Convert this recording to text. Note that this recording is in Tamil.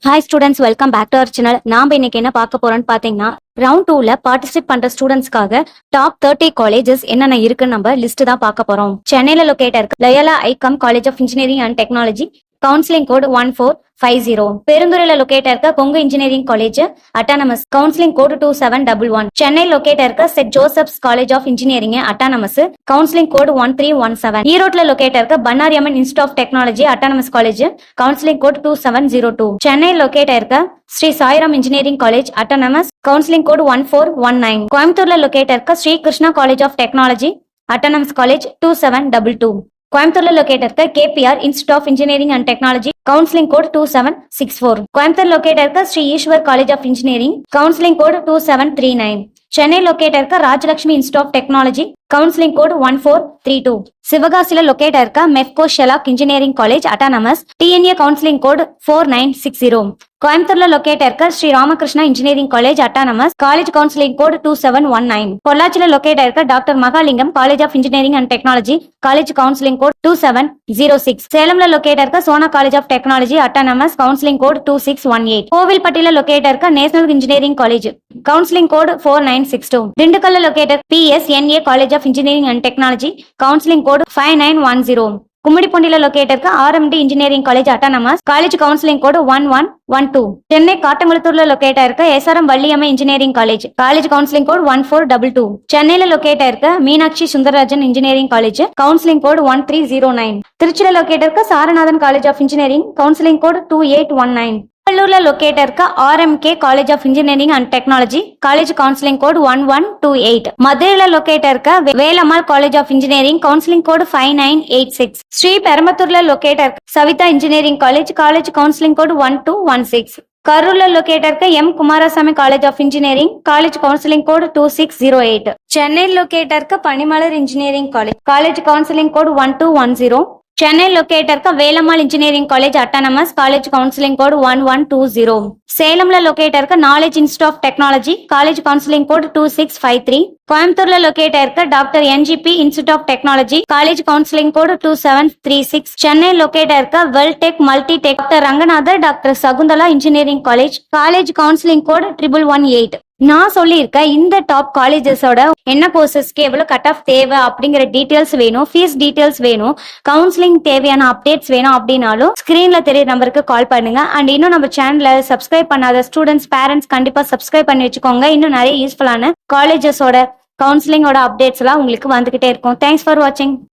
Hi students, welcome back to our channel. நாம இன்னைக்கு என்ன பார்க்க போறோம்னு பாத்தீங்கன்னா, ரவுண்ட் 2ல பார்ட்டிசிபேட் பண்ற ஸ்டூடெண்ட்ஸ்க்காக டாப் 30 காலேஜஸ் என்னென்ன இருக்குன்னு நம்ம லிஸ்ட் தான் பார்க்க போறோம். சென்னையில லொகேட் இருக்கு Loyola ICAM college of engineering and technology, counselling code 1450. பெருந்துறையில லொகேட் இருக்க Kongu engineering college autonomous, counselling code 2711. Chennai locate இருக்க St Joseph's college of engineering autonomous, counselling code 1317. ஈரோட்ல லொகேட் இருக்க Bannari Amman institute of technology autonomous college, counselling code 2702. Chennai locate இருக்க Sri Sairam engineering college autonomous, counselling code 1419. கோயம்புத்தூர்ல லொகேட் இருக்க Sri Krishna college of technology autonomous college 2722. கோயம்புத்தூர்ல லொகேட் இருக்க KPR institute of engineering and technology, counselling code 2764. Coimbatore locate இருக்க Sri Eswar college of engineering, counselling code 2739. Chennai locate இருக்க Rajalakshmi institute of technology, counselling code 1432. சிவகாசில லொகேட் இருக்க Mepco Schlenk engineering college autonomous, TNEA counselling code 4960. கோயம்புத்தூர்ல லொகேட் இருக்க Sri Ramakrishna engineering college autonomous, college counselling code 2719. பொள்ளாச்சில லொகேட் இருக்க doctor Mahalingam college of engineering and technology, college counselling code 2706. சேலம்ல லொகேட் இருக்க Sona college of technology autonomous, counselling code 2618. கோவில்பட்டியில லொகேட் இருக்க national engineering college, counselling code 4962. திண்டுக்கல்ல locate PSNA college of engineering and technology, counselling code 5910. கும்மிடிப்பூண்டியில லொகேட் இருக்க RMD engineering college autonomous, college counselling code 1112. Chennai காட்டங்குளத்தூர்ல லொகேட் இருக்க SRM Valliammai engineering college, college counselling code 1422. சென்னையில லொகேட் இருக்க Meenakshi Sundararajan engineering college, counselling code 1309. திருச்சியில லொகேட் இருக்க Saranathan college of engineering, counselling code 2819. கல்லூர்ல லொகேட் இருக்க RMK college of engineering and technology, college counselling code 1128. மதுரையில லொகேட் இருக்க Velammal college of engineering, counselling code 5986. ஸ்ரீ பெரும்பத்தூர்ல லொகேட் இருக்க Savitha engineering college, college counselling code 1216. கரூர்ல லொகேட் இருக்க Kumarasamy college of engineering, college counselling code 2608. Chennai locate இருக்க Panimalar engineering college, college counselling code 1210. Chennai locate இருக்க Velammal engineering college autonomous, college counselling code 1120. சேலம்ல லொகேட் இருக்க knowledge institute of technology, college counselling code 2653. கோயம்புத்தூர்ல லொகேட் இருக்க doctor NGP institute of technology, college counselling code 2736. Chennai locate இருக்க Veltech multi tech doctor Ranganathar doctor Sakunthala engineering college, college counselling code 1118. நான் சொல்லியிருக்க இந்த டாப் காலேஜஸோட என்ன கோர்சஸ்க்கு எவ்வளவு கட் ஆஃப் தேவை அப்படிங்கிற டீடைல்ஸ் வேணும், ஃபீஸ் டீடைல்ஸ் வேணும், கவுன்சிலிங் தேவையான அப்டேட்ஸ் வேணும் அப்படின்னாலும் ஸ்கிரீன்ல தெரிய நம்பருக்கு கால் பண்ணுங்க. அண்ட் இன்னும் நம்ம சேனலை சப்ஸ்கிரைப் பண்ணாத ஸ்டூடெண்ட்ஸ் பேரண்ட்ஸ் கண்டிப்பா சப்ஸ்கிரைப் பண்ணி வச்சுக்கோங்க. இன்னும் நிறைய யூஸ்ஃபுல்லான காலேஜஸோட கவுன்சிலிங்கோட அப்டேட்ஸ் எல்லாம் உங்களுக்கு வந்துகிட்டே இருக்கும். தேங்க்ஸ் ஃபார் வாட்சிங்.